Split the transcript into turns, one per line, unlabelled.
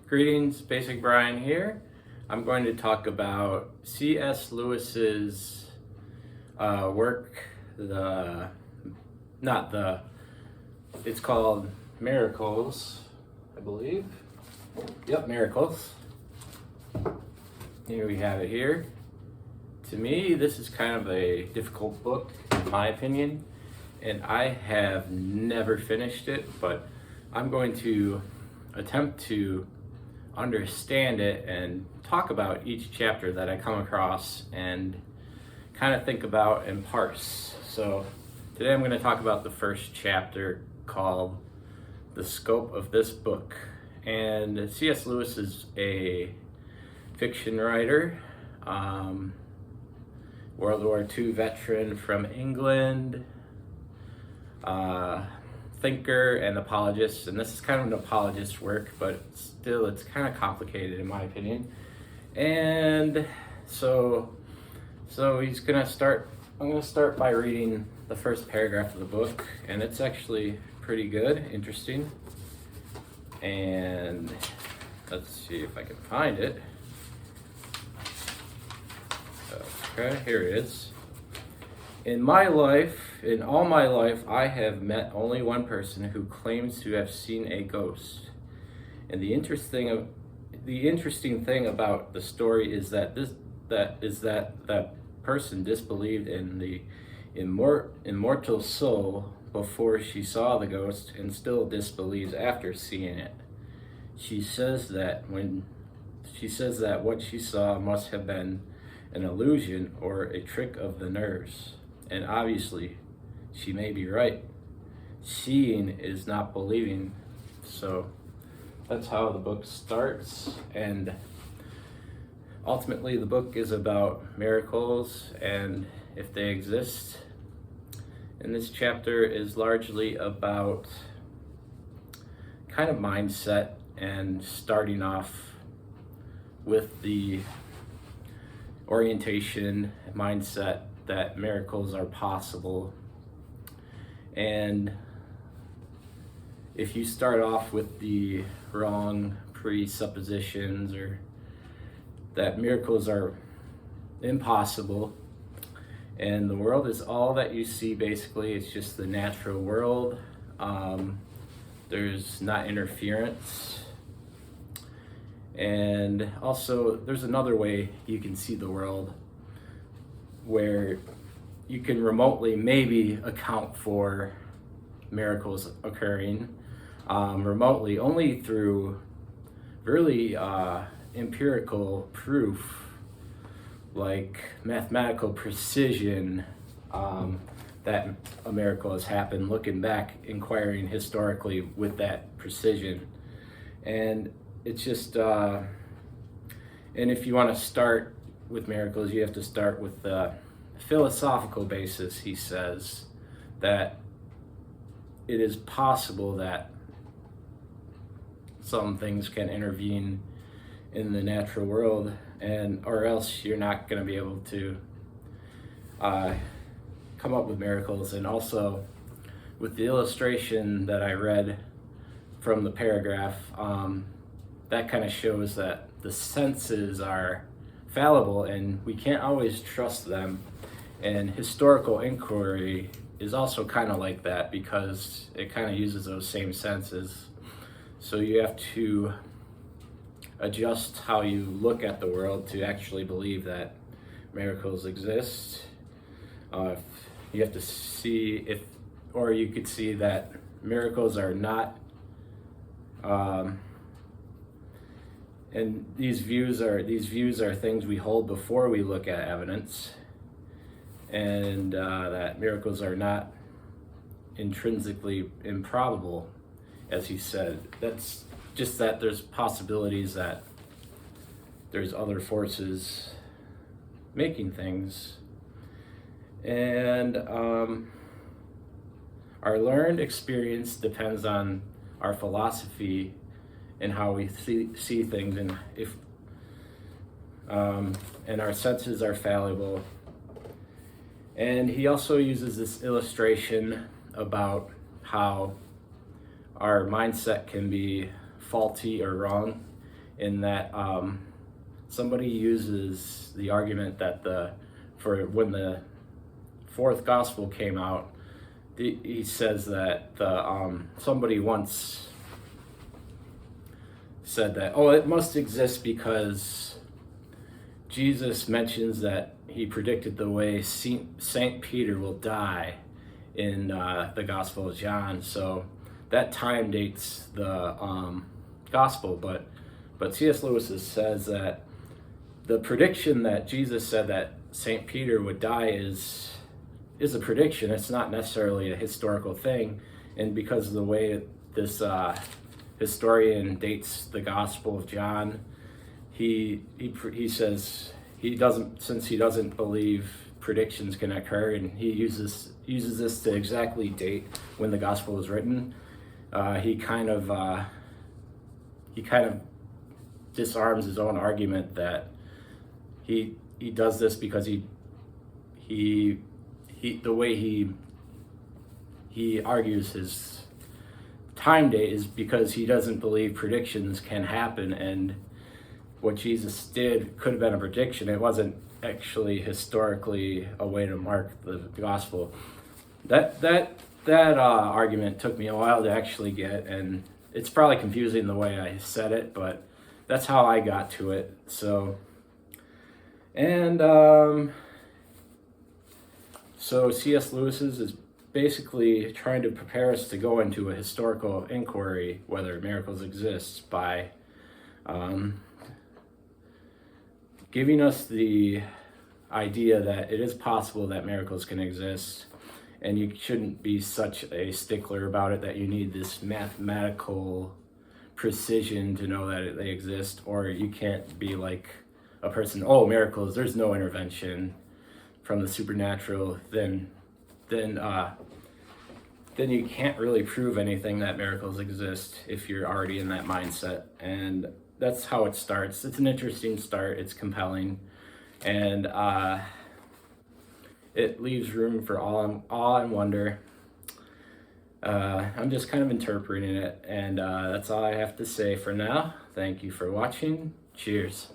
Greetings, Basic Brian here. I'm going to talk about C.S. Lewis's work, it's called Miracles, I believe. Yep, Miracles. Here we have it here. To me, this is kind of a difficult book, in my opinion, and I have never finished it, but I'm going to attempt to understand it and talk about each chapter that I come across and kind of think about and parse. So today I'm going to talk about the first chapter called The Scope of This Book. And C.S. Lewis is a fiction writer, World War II veteran from England, thinker and apologist, and this is kind of an apologist work, but still it's kind of complicated in my opinion. And so he's gonna start. I'm gonna start by reading the first paragraph of the book, and it's actually pretty good, interesting. And let's see if I can find it. Okay, here it is. In all my life, I have met only one person who claims to have seen a ghost. And the interesting thing about the story is that that person disbelieved in the immortal soul before she saw the ghost, and still disbelieves after seeing it. She says that what she saw must have been an illusion or a trick of the nerves. And obviously, she may be right. Seeing is not believing. So that's how the book starts. And ultimately, the book is about miracles and if they exist. And this chapter is largely about kind of mindset and starting off with the orientation mindset that miracles are possible. And if you start off with the wrong presuppositions, or that miracles are impossible and the world is all that you see, basically it's just the natural world, there's not interference. And also there's another way you can see the world where you can remotely maybe account for miracles occurring, remotely only through really empirical proof, like mathematical precision, that a miracle has happened, looking back, inquiring historically with that precision. And it's just, and if you want to start with miracles, you have to start with the philosophical basis. He says that it is possible that some things can intervene in the natural world, or else you're not going to be able to come up with miracles. And also with the illustration that I read from the paragraph, that kind of shows that the senses are fallible and we can't always trust them. And historical inquiry is also kind of like that, because it kind of uses those same senses. So you have to adjust how you look at the world to actually believe that miracles exist. You have to see or you could see that miracles are not, and these views are things we hold before we look at evidence, and that miracles are not intrinsically improbable, as he said. That's just that there's possibilities that there's other forces making things. And our learned experience depends on our philosophy and how we see things, and and our senses are fallible. And he also uses this illustration about how our mindset can be faulty or wrong, in that somebody uses the argument that when the fourth gospel came out, he says that somebody once said that, oh, it must exist because Jesus mentions that he predicted the way Saint Peter will die in the Gospel of John. So that time dates the gospel, but C.S. Lewis says that the prediction that Jesus said that Saint Peter would die is a prediction. It's not necessarily a historical thing, and because of the way this historian dates the Gospel of John, he says he doesn't believe predictions can occur, and he uses this to exactly date when the Gospel was written. He kind of disarms his own argument that he does this because the way he argues his time date is because he doesn't believe predictions can happen, and what Jesus did could have been a prediction. It wasn't actually historically a way to mark the gospel. That argument took me a while to actually get, and it's probably confusing the way I said it, but that's how I got to it. So C.S. Lewis is basically trying to prepare us to go into a historical inquiry whether miracles exist by giving us the idea that it is possible that miracles can exist, and you shouldn't be such a stickler about it that you need this mathematical precision to know that they exist, or you can't be like a person, oh, miracles, there's no intervention from the supernatural, then you can't really prove anything that miracles exist if you're already in that mindset. And that's how it starts. It's an interesting start. It's compelling, and it leaves room for awe and wonder. I'm just kind of interpreting it, and that's all I have to say for now. Thank you for watching. Cheers.